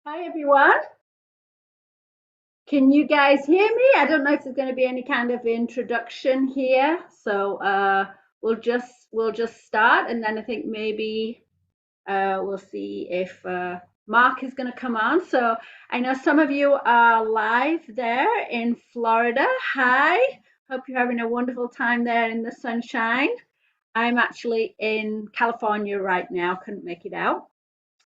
Hi everyone. Can you guys hear me? I don't know if there's going to be any kind of introduction here, so we'll just start, and then I think maybe we'll see if Mark is going to come on. So I know some of you are live there in Florida. Hi, hope you're having a wonderful time there in the sunshine. I'm actually in California right now. Couldn't make it out.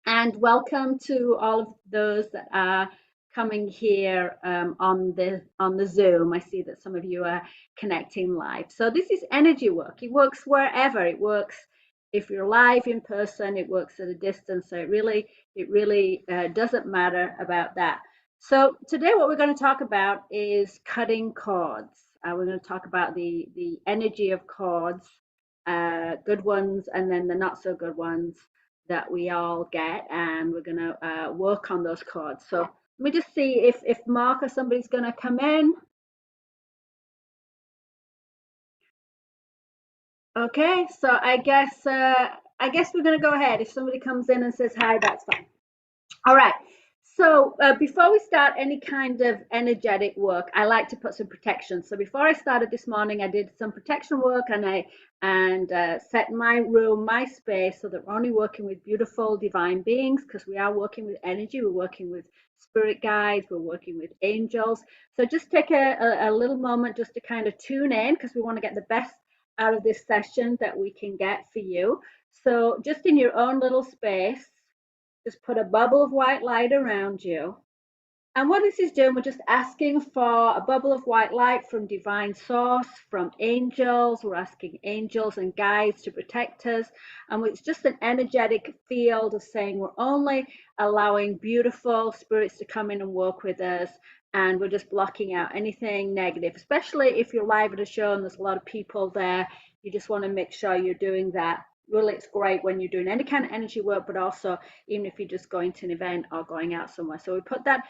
And welcome to all of those that are coming here on the Zoom. I see that some of you are connecting live. So this is energy work. It works wherever. It works if you're live in person. It works at a distance. So it really doesn't matter about that. So today, what we're going to talk about is cutting cords. We're going to talk about the energy of cords, good ones, and then the not so good ones that we all get, and we're going to work on those chords. So let me just see if Mark or somebody's going to come in. Okay, so I guess we're going to go ahead. If somebody comes in and says hi, that's fine. All right. So before we start any kind of energetic work, I like to put some protection. So before I started this morning, I did some protection work, and I set my room, my space, so that we're only working with beautiful divine beings, because we are working with energy. We're working with spirit guides. We're working with angels. So just take a little moment just to kind of tune in, because we want to get the best out of this session that we can get for you. So just in your own little space, just put a bubble of white light around you. And what this is doing, we're just asking for a bubble of white light from divine source, from angels. We're asking angels and guides to protect us. And it's just an energetic field of saying we're only allowing beautiful spirits to come in and work with us. And we're just blocking out anything negative, especially if you're live at a show and there's a lot of people there. You just want to make sure you're doing that. Really, it's great when you're doing any kind of energy work, but also even if you're just going to an event or going out somewhere. So we put that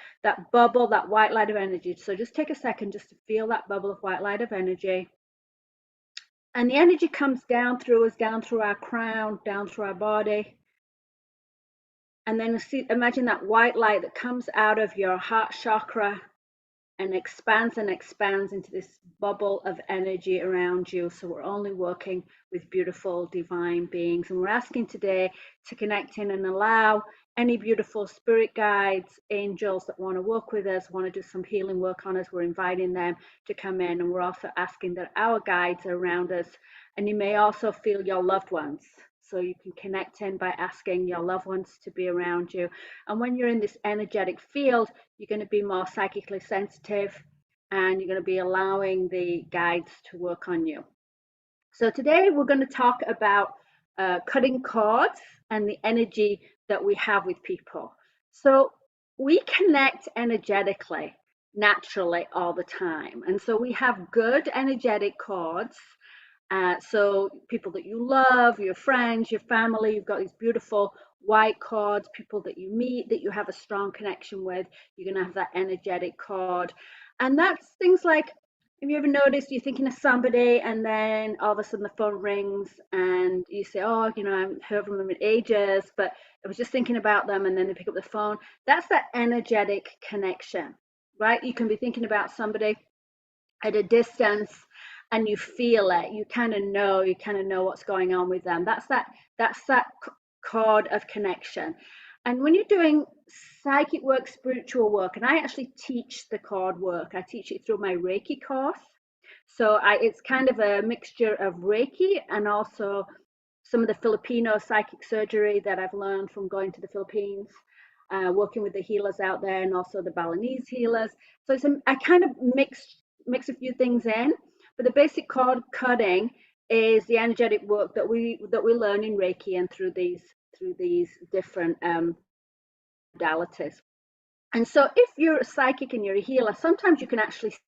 bubble, that white light of energy. So just take a second just to feel that bubble of white light of energy. And the energy comes down through us, down through our crown, down through our body. And then imagine that white light that comes out of your heart chakra and expands into this bubble of energy around you. So we're only working with beautiful divine beings, and we're asking today to connect in and allow any beautiful spirit guides, angels that want to work with us, want to do some healing work on us. We're inviting them to come in, and we're also asking that our guides are around us. And you may also feel your loved ones, so you can connect in by asking your loved ones to be around you. And when you're in this energetic field, you're going to be more psychically sensitive, and you're going to be allowing the guides to work on you. So today we're going to talk about cutting cords and the energy that we have with people. So we connect energetically, naturally, all the time. And so we have good energetic cords. So people that you love, your friends, your family, you've got these beautiful white cords, people that you meet, that you have a strong connection with, you're going to have that energetic cord. And that's things like, have you ever noticed you're thinking of somebody and then all of a sudden the phone rings and you say, oh, I haven't heard from them in ages, but I was just thinking about them, and then they pick up the phone. That's that energetic connection, right? You can be thinking about somebody at a distance and you feel it, you kind of know what's going on with them. That's that cord of connection. And when you're doing psychic work, spiritual work, and I actually teach the cord work, I teach it through my Reiki course. So it's kind of a mixture of Reiki and also some of the Filipino psychic surgery that I've learned from going to the Philippines, working with the healers out there, and also the Balinese healers. So I kind of mix a few things in, but the basic cord cutting is the energetic work that we learn in Reiki and through these different modalities. And so if you're a psychic and you're a healer, sometimes you can actually see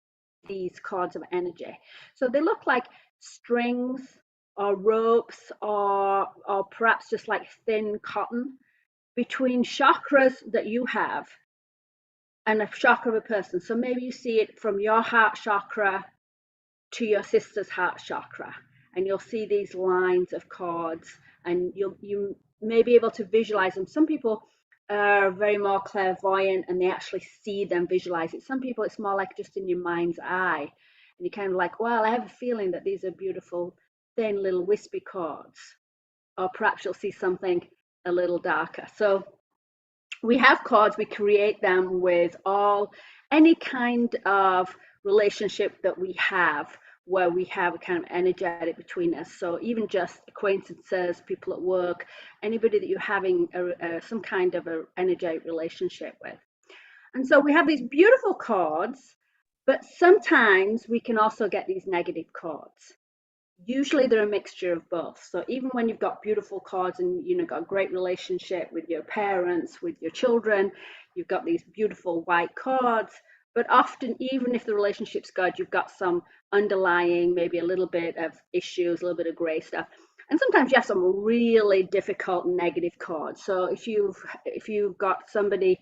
these cords of energy. So they look like strings or ropes, or perhaps just like thin cotton between chakras that you have and a chakra of a person. So maybe you see it from your heart chakra to your sister's heart chakra, and you'll see these lines of cords, and you may be able to visualize them. Some people are very more clairvoyant and they actually see them, visualize it. Some people, it's more like just in your mind's eye. And you're kind of like, well, I have a feeling that these are beautiful, thin little wispy chords. Or perhaps you'll see something a little darker. So we have chords, we create them with any kind of relationship that we have where we have a kind of energetic between us. So even just acquaintances, people at work, anybody that you're having some kind of an energetic relationship with. And so we have these beautiful chords, but sometimes we can also get these negative chords. Usually they're a mixture of both. So even when you've got beautiful chords and got a great relationship with your parents, with your children, you've got these beautiful white chords, but often even if the relationship's good, you've got some underlying, maybe a little bit of issues, a little bit of gray stuff. And sometimes you have some really difficult negative chords. So if you've got somebody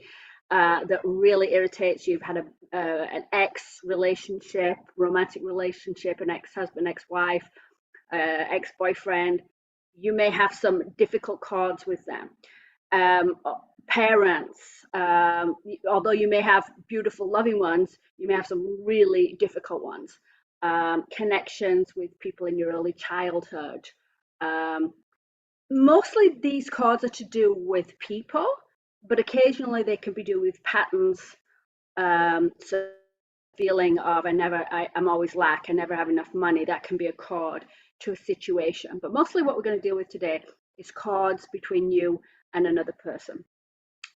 that really irritates you, you've had an ex relationship, romantic relationship, an ex-husband, ex-wife, ex-boyfriend, you may have some difficult chords with them. Parents, although you may have beautiful, loving ones, you may have some really difficult ones. Connections with people in your early childhood. Mostly these chords are to do with people, but occasionally they can be do with patterns. So feeling of I'm always lack, I never have enough money, that can be a chord to a situation. But mostly what we're going to deal with today is chords between you and another person.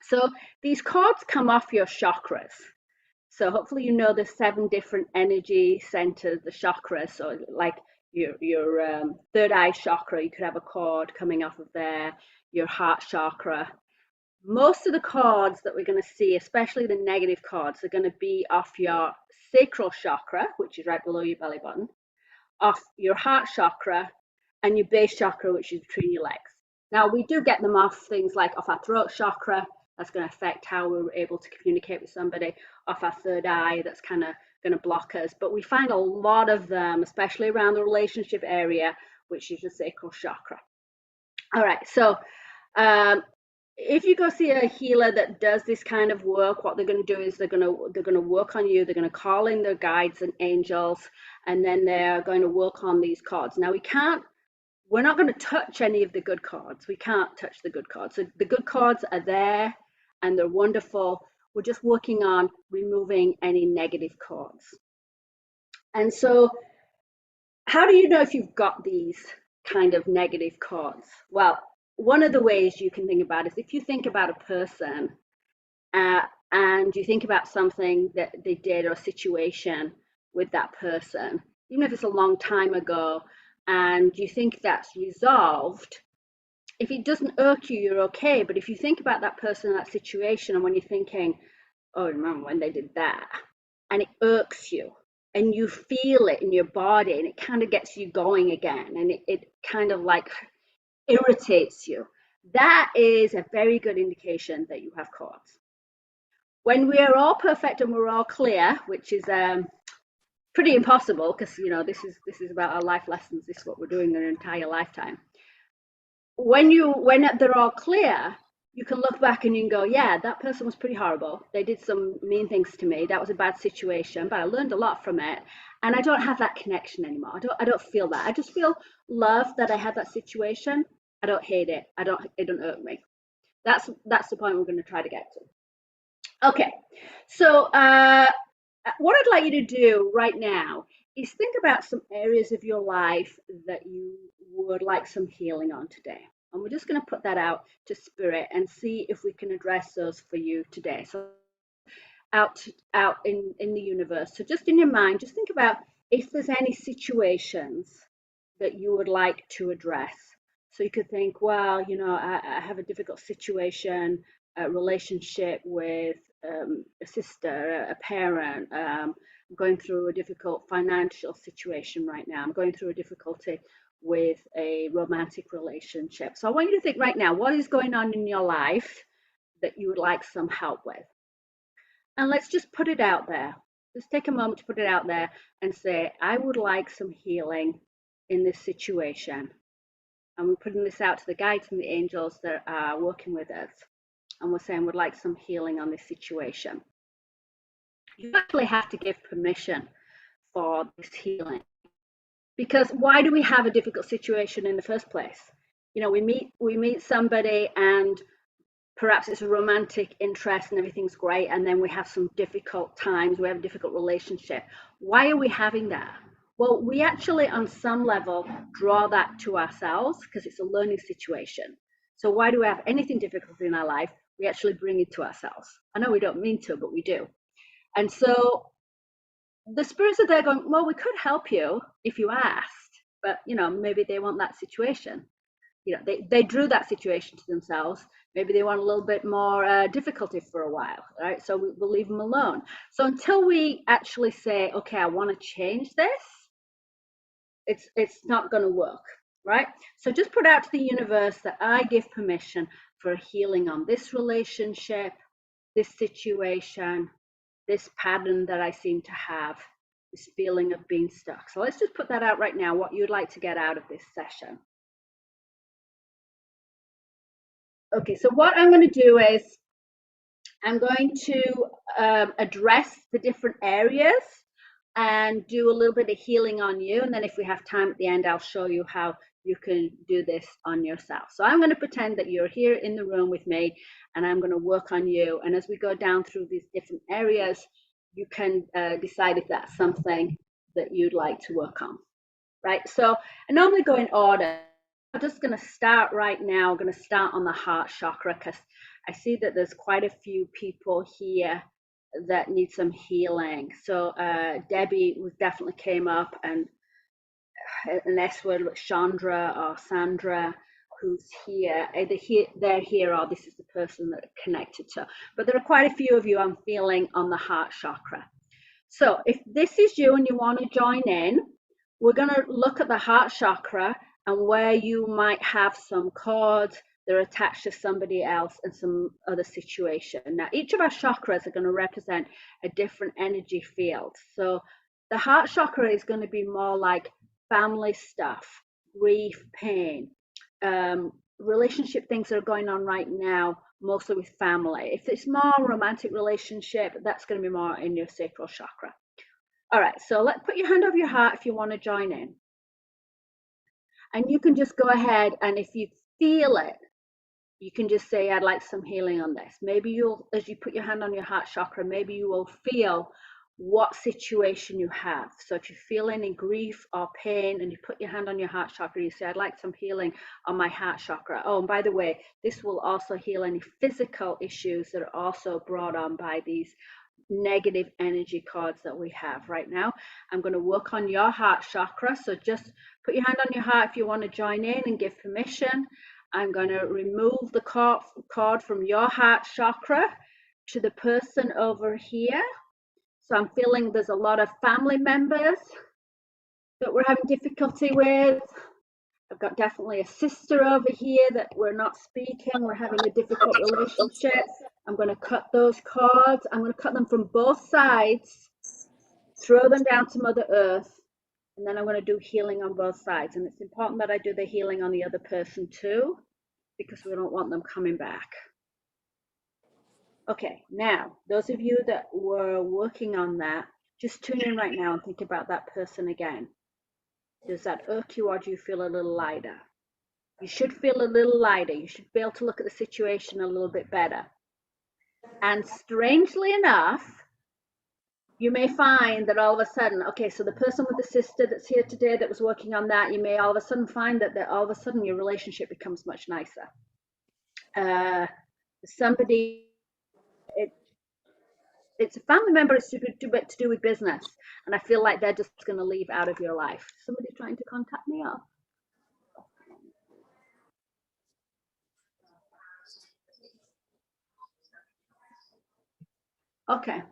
So these chords come off your chakras. So hopefully you know the 7 different energy centers, the chakras. So like your third eye chakra, you could have a chord coming off of there, your heart chakra. Most of the chords that we're going to see, especially the negative chords, are going to be off your sacral chakra, which is right below your belly button, off your heart chakra, and your base chakra, which is between your legs. Now, we do get them off things like off our throat chakra. That's going to affect how we're able to communicate with somebody. Off our third eye, that's kind of going to block us. But we find a lot of them, especially around the relationship area, which is your sacral chakra. All right, so if you go see a healer that does this kind of work, what they're going to do is they're going to work on you. They're going to call in their guides and angels, and then they're going to work on these chords. Now we're not going to touch any of the good chords. We can't touch the good chords. So the good chords are there and they're wonderful. We're just working on removing any negative chords. And so how do you know if you've got these kind of negative chords? Well, one of the ways you can think about it is if you think about a person and you think about something that they did or a situation with that person, even if it's a long time ago, and you think that's resolved, if it doesn't irk you, you're okay. But if you think about that person, that situation, and when you're thinking, oh, remember when they did that, and it irks you, and you feel it in your body, and it kind of gets you going again, and it kind of like irritates you, that is a very good indication that you have chords. When we are all perfect and we're all clear, which is pretty impossible because this is about our life lessons. This is what we're doing our entire lifetime. When they're all clear, you can look back and you can go, yeah, that person was pretty horrible. They did some mean things to me. That was a bad situation, but I learned a lot from it. And I don't have that connection anymore. I don't feel that. I just feel love that I had that situation. I don't hate it. It don't hurt me. That's the point we're going to try to get to. Okay, so what I'd like you to do right now is think about some areas of your life that you would like some healing on today. And we're just going to put that out to spirit and see if we can address those for you today. So out in the universe. So just in your mind, just think about if there's any situations that you would like to address. So you could think, well, I have a difficult situation, a relationship with a sister, a parent. I'm going through a difficult financial situation right now. I'm going through a difficulty with a romantic relationship. So I want you to think right now, what is going on in your life that you would like some help with? And let's just put it out there. Just take a moment to put it out there and say, I would like some healing in this situation. And we're putting this out to the guides and the angels that are working with us. and we're saying we'd like some healing on this situation. You actually have to give permission for this healing, because why do we have a difficult situation in the first place? You know, we meet somebody and perhaps it's a romantic interest and everything's great, and then we have some difficult times, we have a difficult relationship. Why are we having that? Well, we actually on some level draw that to ourselves because it's a learning situation. So why do we have anything difficult in our life? We actually bring it to ourselves. I know we don't mean to, but we do. And so the spirits are there going, well, we could help you if you asked, but you know, maybe they want that situation. You know, they drew that situation to themselves. Maybe they want a little bit more difficulty for a while, right? So we'll leave them alone. So until we actually say, okay, I want to change this, it's not going to work, right? So just put out to the universe that I give permission for healing on this relationship, this situation, this pattern that I seem to have, this feeling of being stuck. So let's just put that out right now, what you'd like to get out of this session. Okay, so what I'm going to do is I'm going to address the different areas and do a little bit of healing on you. And then if we have time at the end, I'll show you how you can do this on yourself. So I'm going to pretend that you're here in the room with me and I'm going to work on you. And as we go down through these different areas, you can decide if that's something that you'd like to work on, right? So I normally go in order. I'm just going to start right now. I'm going to start on the heart chakra because I see that there's quite a few people here that need some healing. So Debbie definitely came up, and an S word like Chandra or Sandra, who's here. Either they're here or this is the person that are connected to. But there are quite a few of you I'm feeling on the heart chakra. So if this is you and you want to join in, we're going to look at the heart chakra and where you might have some cords that are attached to somebody else and some other situation. Now, each of our chakras are going to represent a different energy field. So the heart chakra is going to be more like family stuff, grief, pain, relationship things that are going on right now, mostly with family. If it's more romantic relationship, that's going to be more in your sacral chakra. All right, so put your hand over your heart if you want to join in. And you can just go ahead, and if you feel it, you can just say, I'd like some healing on this. Maybe you'll, as you put your hand on your heart chakra, maybe you will feel what situation you have. So if you feel any grief or pain and you put your hand on your heart chakra, you say, I'd like some healing on my heart chakra. Oh, and by the way, this will also heal any physical issues that are also brought on by these negative energy cords that we have right now. I'm going to work on your heart chakra. So just put your hand on your heart if you want to join in and give permission. I'm going to remove the cord from your heart chakra to the person over here. So I'm feeling there's a lot of family members that we're having difficulty with. I've got definitely a sister over here that we're not speaking. We're having a difficult relationship. I'm going to cut those cords. I'm going to cut them from both sides, throw them down to Mother Earth, and then I'm going to do healing on both sides. And it's important that I do the healing on the other person too, because we don't want them coming back. Okay, now, those of you that were working on that, just tune in right now and think about that person again. Does that irk you, or do you feel a little lighter? You should feel a little lighter. You should be able to look at the situation a little bit better. And strangely enough, you may find that all of a sudden, okay, so the person with the sister that's here today that was working on that, you may all of a sudden find that all of a sudden your relationship becomes much nicer. Somebody, it's a family member, it's to do with business, and I feel like they're just going to leave out of your life. Somebody trying to contact me, or okay.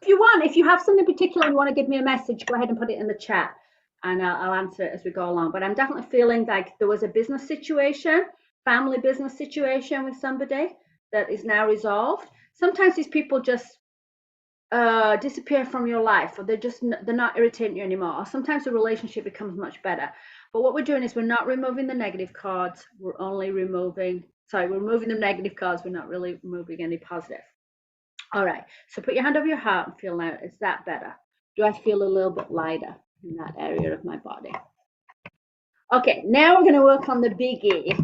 If you have something particular you want to give me a message, go ahead and put it in the chat, and I'll answer it as we go along. But I'm definitely feeling like there was a business situation, family business situation with somebody that is now resolved. Sometimes these people just disappear from your life, or they're not irritating you anymore, or sometimes the relationship becomes much better. But what we're doing is we're not removing the negative cards, we're only removing Sorry, we're removing the negative cards. We're not really removing any positive. All right, so put your hand over your heart and feel now, is that better? Do I feel a little bit lighter in that area of my body? Okay, now we're going to work on the biggie.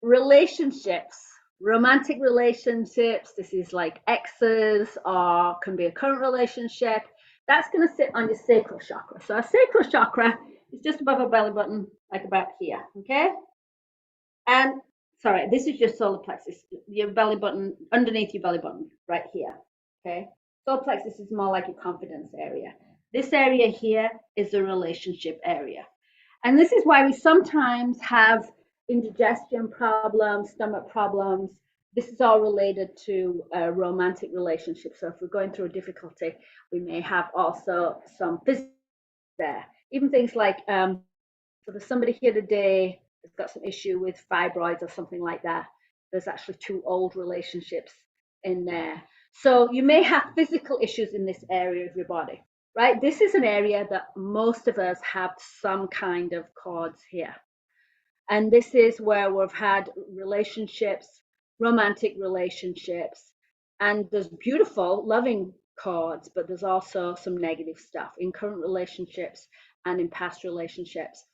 Relationships, romantic relationships. This is like exes or can be a current relationship. That's going to sit on your sacral chakra. So our sacral chakra is just above our belly button, like about here, okay? And sorry, this is your solar plexus, your belly button, underneath your belly button, right here, okay? Solar plexus is more like your confidence area. This area here is the relationship area. And this is why we sometimes have indigestion problems, stomach problems. This is all related to a romantic relationship. So if we're going through a difficulty, we may have also some physical there. Even things like, so there's somebody here today that's got some issue with fibroids or something like that. There's actually 2 old relationships in there. So you may have physical issues in this area of your body, right? This is an area that most of us have some kind of cords here. And this is where we've had relationships, romantic relationships, and there's beautiful, loving cords, but there's also some negative stuff in current relationships and in past relationships.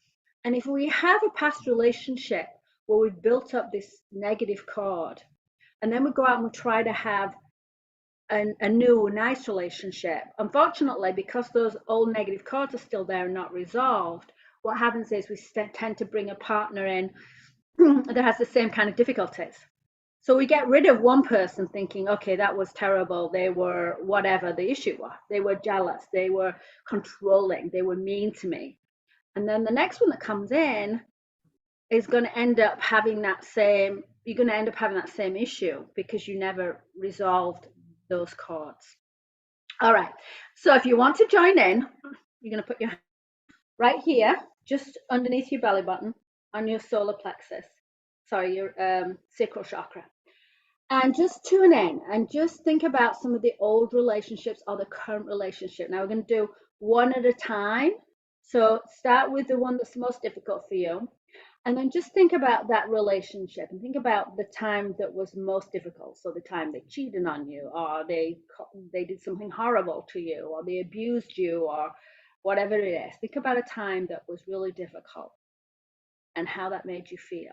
And if we have a past relationship where we've built up this negative cord, and then we go out and we try to have a new nice relationship, unfortunately, because those old negative cords are still there and not resolved, what happens is we tend to bring a partner in that has the same kind of difficulties. So we get rid of one person thinking, okay, that was terrible. They were whatever the issue was. They were jealous. They were controlling. They were mean to me. And then the next one that comes in is going to end up having that same, you're going to end up having that same issue because you never resolved those cords. All right. So if you want to join in, you're going to put your hand right here, just underneath your belly button on your solar plexus. Sorry, your sacral chakra. And just tune in and just think about some of the old relationships or the current relationship. Now we're going to do one at a time. So start with the one that's the most difficult for you. And then just think about that relationship and think about the time that was most difficult. So the time they cheated on you, or they did something horrible to you, or they abused you, or whatever it is. Think about a time that was really difficult and how that made you feel.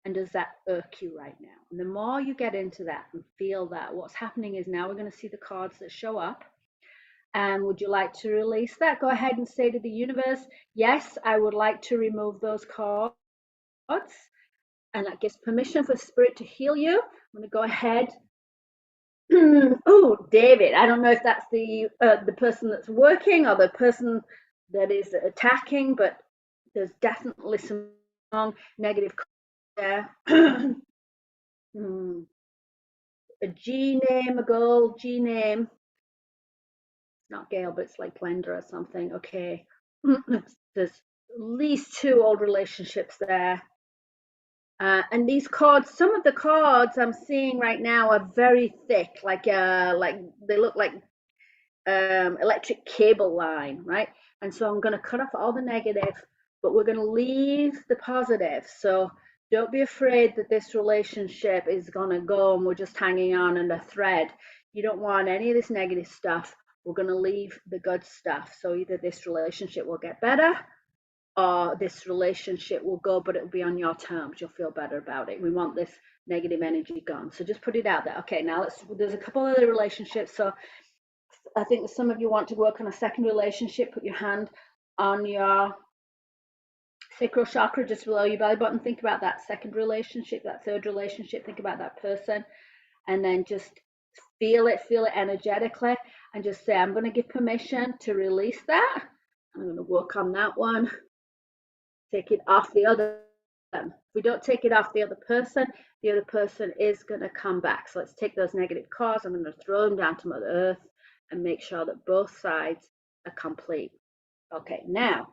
And does that irk you right now? And the more you get into that and feel that, what's happening is now we're going to see the cards that show up. And would you like to release that? Go ahead and say to the universe, yes, I would like to remove those cards. And that gives permission for spirit to heal you. I'm going to go ahead. Oh, David, I don't know if that's the person that's working or the person that is attacking, but there's definitely some negative there. A G name, a girl, G name. Not Gail, but it's like Glenda or something. Okay. There's at least 2 old relationships there. And these cords, some of the cords I'm seeing right now are very thick, like they look like electric cable line, right? And so I'm going to cut off all the negative, but we're going to leave the positive. So don't be afraid that this relationship is going to go and we're just hanging on in a thread. You don't want any of this negative stuff. We're going to leave the good stuff. So either this relationship will get better or this relationship will go, but it'll be on your terms. You'll feel better about it. We want this negative energy gone. So just put it out there. Okay, now there's a couple of other relationships. So I think some of you want to work on a second relationship. Put your hand on your sacral chakra just below your belly button. Think about that second relationship, that third relationship. Think about that person, and then just feel it energetically, and just say, I'm going to give permission to release that. I'm going to work on that one. Take it off the other one. If we don't take it off the other person is going to come back. So let's take those negative cards. I'm going to throw them down to Mother Earth and make sure that both sides are complete. Okay, now,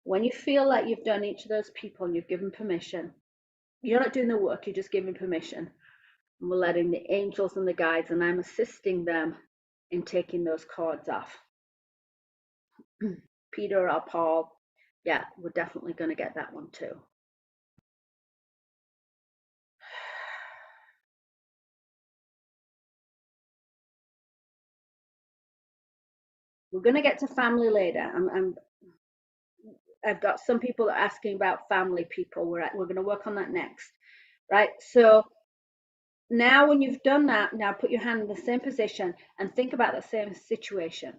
when you feel like you've done each of those people and you've given permission, you're not doing the work, you're just giving permission. And we're letting the angels and the guides, and I'm assisting them in taking those cords off. Peter or Paul, yeah, we're definitely going to get that one too. We're going to get to family later. I've got some people that are asking about family people. We're going to work on that next, right? So now when you've done that, now put your hand in the same position and think about the same situation.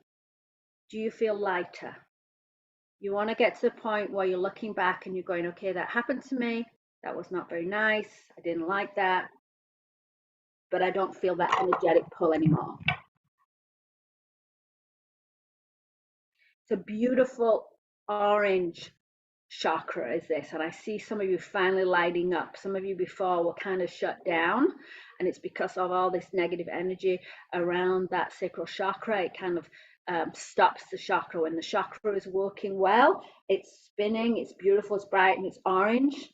Do you feel lighter? You want to get to the point where you're looking back and you're going, okay, that happened to me. That was not very nice. I didn't like that. But I don't feel that energetic pull anymore. It's a beautiful orange chakra is this, and I see some of you finally lighting up. Some of you before were kind of shut down, and it's because of all this negative energy around that sacral chakra. It kind of stops the chakra. When the chakra is working well, it's spinning, it's beautiful, it's bright, and it's orange.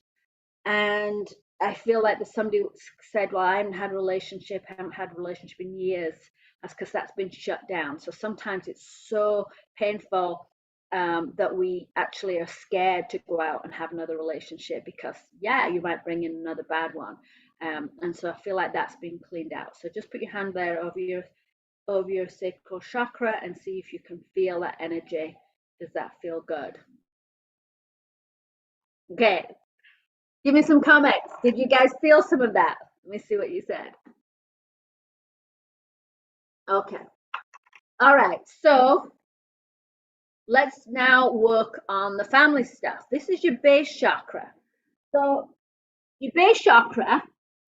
And I feel like there's somebody who said, well, I haven't had a relationship in years. That's because that's been shut down. So sometimes it's so painful that we actually are scared to go out and have another relationship because, yeah, you might bring in another bad one. And so I feel like that's been cleaned out. So just put your hand there over your sacral chakra and see if you can feel that energy. Does that feel good? Okay. Give me some comments. Did you guys feel some of that? Let me see what you said. Okay. All right. So let's now work on the family stuff. This is your base chakra. So your base chakra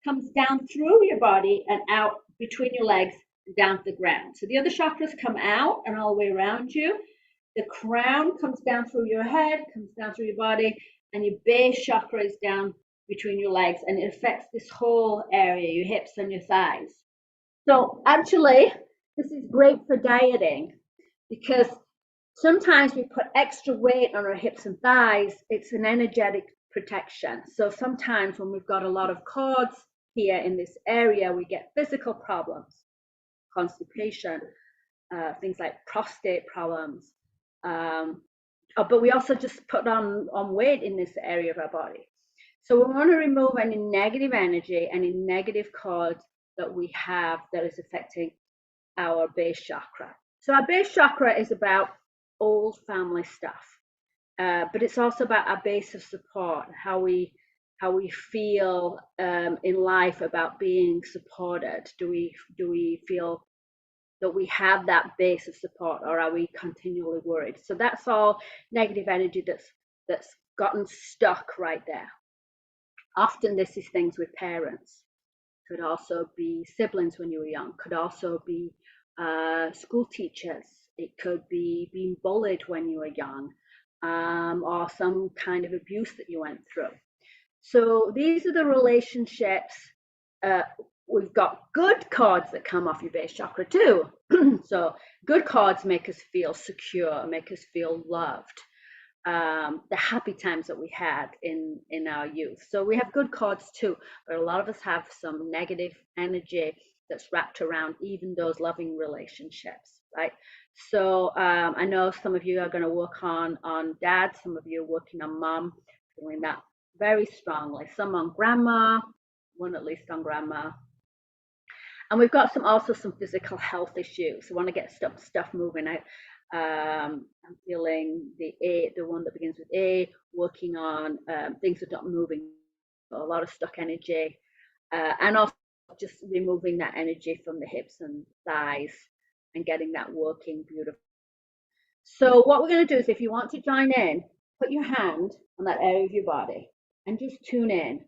comes down through your body and out between your legs and down to the ground. So the other chakras come out and all the way around you. The crown comes down through your head, comes down through your body, and your base chakra is down between your legs, and it affects this whole area, your hips and your thighs. So actually, this is great for dieting because sometimes we put extra weight on our hips and thighs. It's an energetic protection. So sometimes when we've got a lot of cords here in this area, we get physical problems, constipation, things like prostate problems. But we also just put on weight in this area of our body. So we want to remove any negative energy, any negative cords that we have that is affecting our base chakra. So our base chakra is about old family stuff, but it's also about our base of support, how we feel in life about being supported. Do we feel that we have that base of support, or are we continually worried? So that's all negative energy that's gotten stuck right there. Often this is things with parents. Could also be siblings when you were young. Could also be school teachers. It could be being bullied when you were young, or some kind of abuse that you went through. So these are the relationships. We've got good cords that come off your base chakra too. So good cords make us feel secure, make us feel loved. The happy times that we had in our youth. So we have good cords too, but a lot of us have some negative energy that's wrapped around even those loving relationships, right? So I know some of you are going to work on dad, some of you are working on mom, feeling that very strongly. Some on grandma, one at least on grandma. And we've got also some physical health issues. We want to get stuff moving out. I'm feeling the one that begins with A, working on things that are not moving, a lot of stuck energy, and also just removing that energy from the hips and thighs and getting that working beautiful. So what we're going to do is, if you want to join in, put your hand on that area of your body and just tune in.